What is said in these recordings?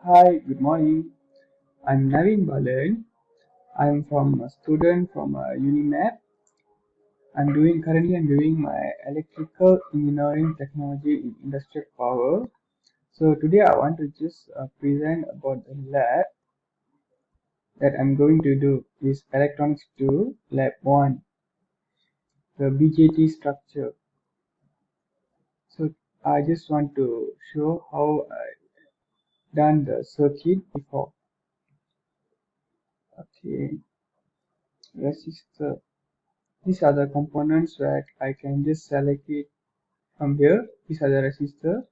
Hi, good morning. I'm Naavind Balan. I'm from a student from Unimap. I'm doing my electrical engineering technology in industrial power. So today I want to just present about the lab that I'm going to do is electronics 2 lab 1, the BJT structure. So I just want to show how I done the circuit before. Okay, resistor. These are the components that I can just select it from here. These are the resistor.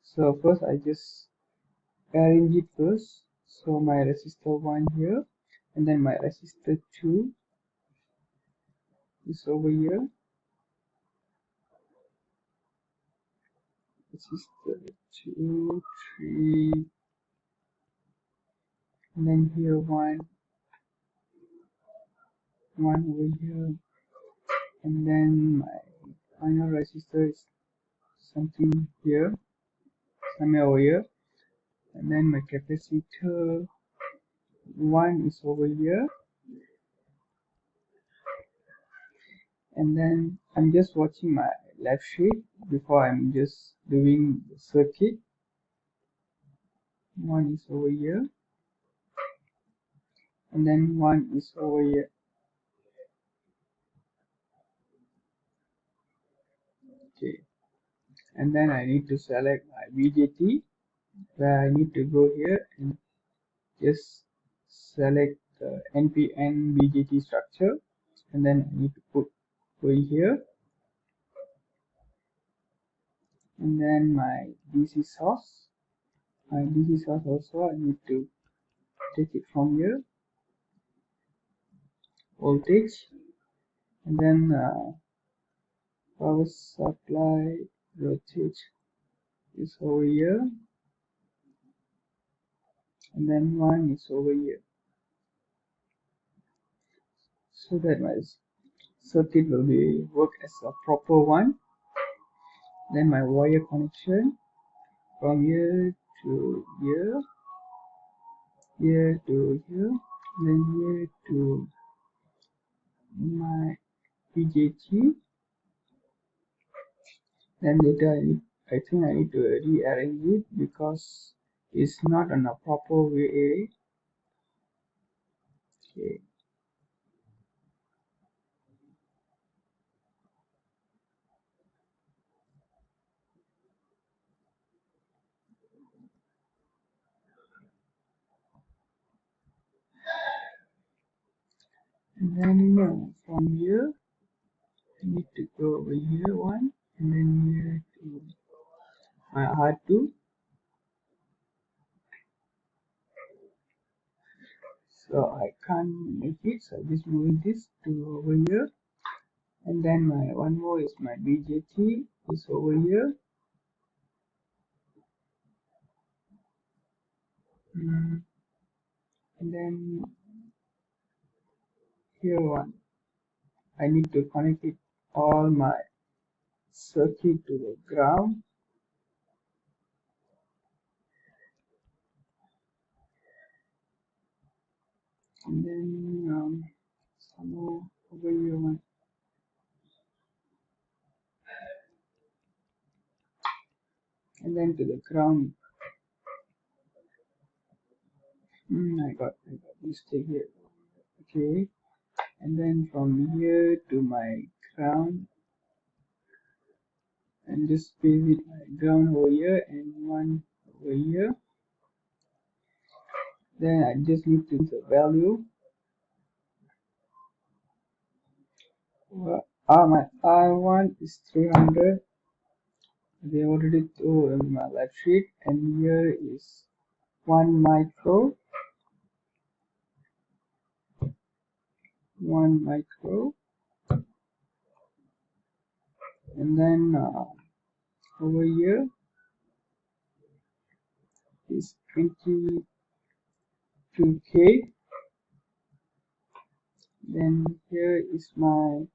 So first I just arrange it first. So my resistor 1 here, and then my resistor 2 is over here. Resistor 2, 3, and then here 1 over here, and then my final resistor is something here, somewhere over here, and then my capacitor 1 is over here. And then I'm just watching my lab sheet before I'm just doing the circuit. One is over here, and then one is over here. Okay, and then I need to select my BJT, where I need to go here and just select the NPN BJT structure, and then I need to put over here, and then my DC source. My DC source also I need to take it from here, voltage, and then power supply voltage is over here, and then one is over here, so that my circuit will be work as a proper one. Then my wire connection from here to here, here to here, then here to my PJT. Then later I think I need to rearrange it because it's not in a proper way. Okay. And then from here I need to go over here one, and then here to my R2. So I can't make it, so I just move this to over here, and then my one more is my BJT is over here. And then here one, I need to connect it all my circuit to the ground. And then some more over here one. And then to the ground. I got mistake here. Okay. And then from here to my ground, and just place it my ground over here and one over here. Then I just need to use the value. My R1 is 300. They already told in my lab sheet, and here is 1 micro, 1 micro, and then over here is 22K. Then here is my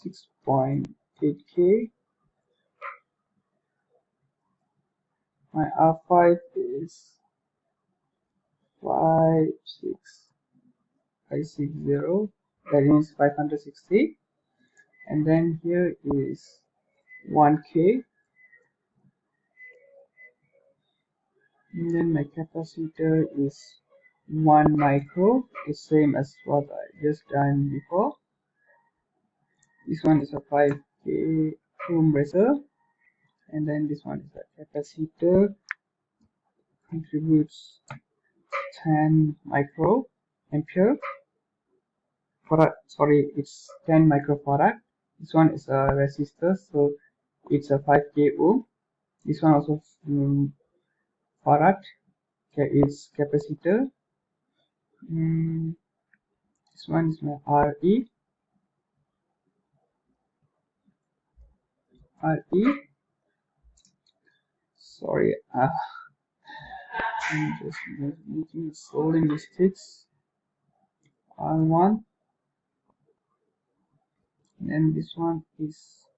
6.8K, My R5 is 56560, that means 560, and then here is 1K, and then my capacitor is 1 micro, the same as what I just done before. This one is a 5K ohm resistor, and then this one is a capacitor, contributes 10 micro ampere farad, sorry, it's 10 microfarad. This one is a resistor, so it's a 5K ohm. This one also farad. Okay, it's capacitor. This one is my RE. Sorry, I'm just making soldering mistakes. R1, and then this one is,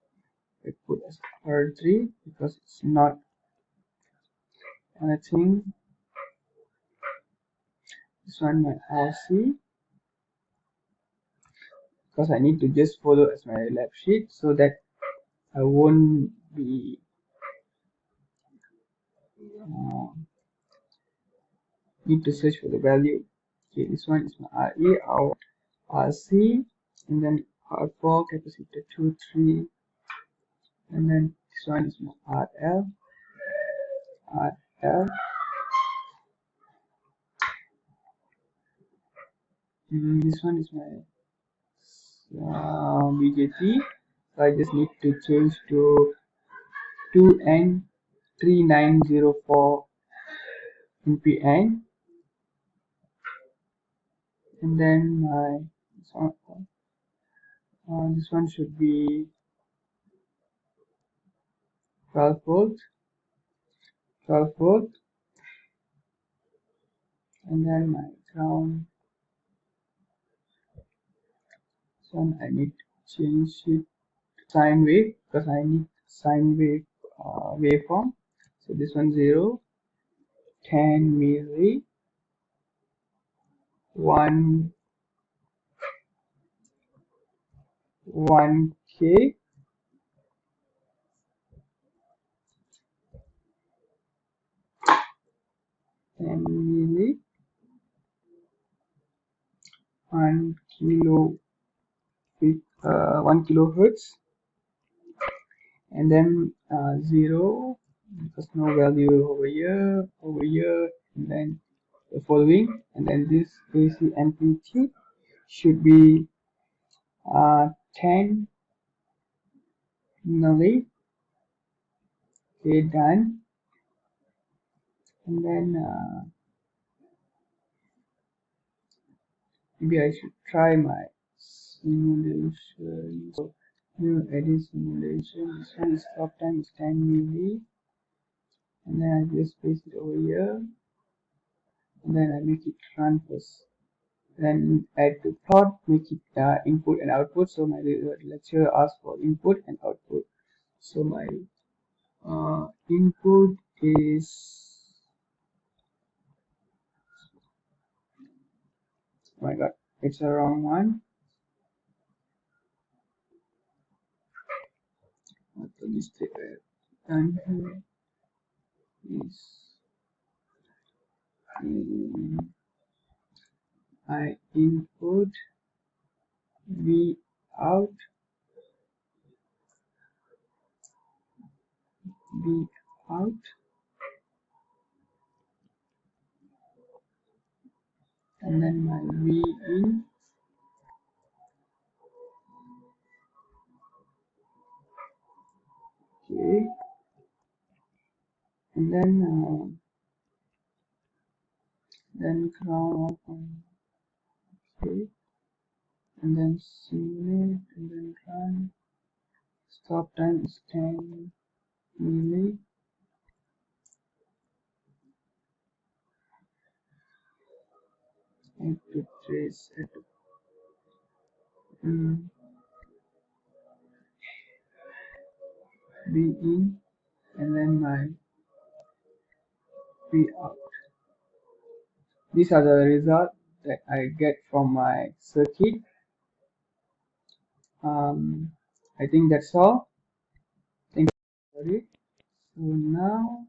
I put as R3 because it's not anything. This one my RC, because I need to just follow as my lab sheet so that I won't be need to search for the value. Okay, this one is my RE, our RC, and then R4 capacitor 2, 3, and then this one is my RL, this one is my BJT. So I just need to change to 2N3904 NPN, and then my this one should be 12 volt, 12 volt, and then my ground. So I need to change it to sine wave because I need sine wave waveform. So this one 0, 10 milli, 1 1K, 10 milli, 1 kilo 1 kilohertz, and then 0 because no value over here, and then the following, and then this AC amplitude should be 10 milli. Okay, done. And then maybe I should try my simulation. So new edit simulation. This one is stop time is 10 milli, and then I just paste it over here, and then I make it run first. Then add the plot, make it input and output. So my lecture asks for input and output. So my input is, oh my god, it's a wrong one. What the mistake I have done here is I input V out, V out, and then my V in, okay, and then ground open, okay, and then simulate, and then run. Stop time is 10 milli. And to trace it, V in, and then my P out. These are the results that I get from my circuit. I think that's all. Thank you for it. So now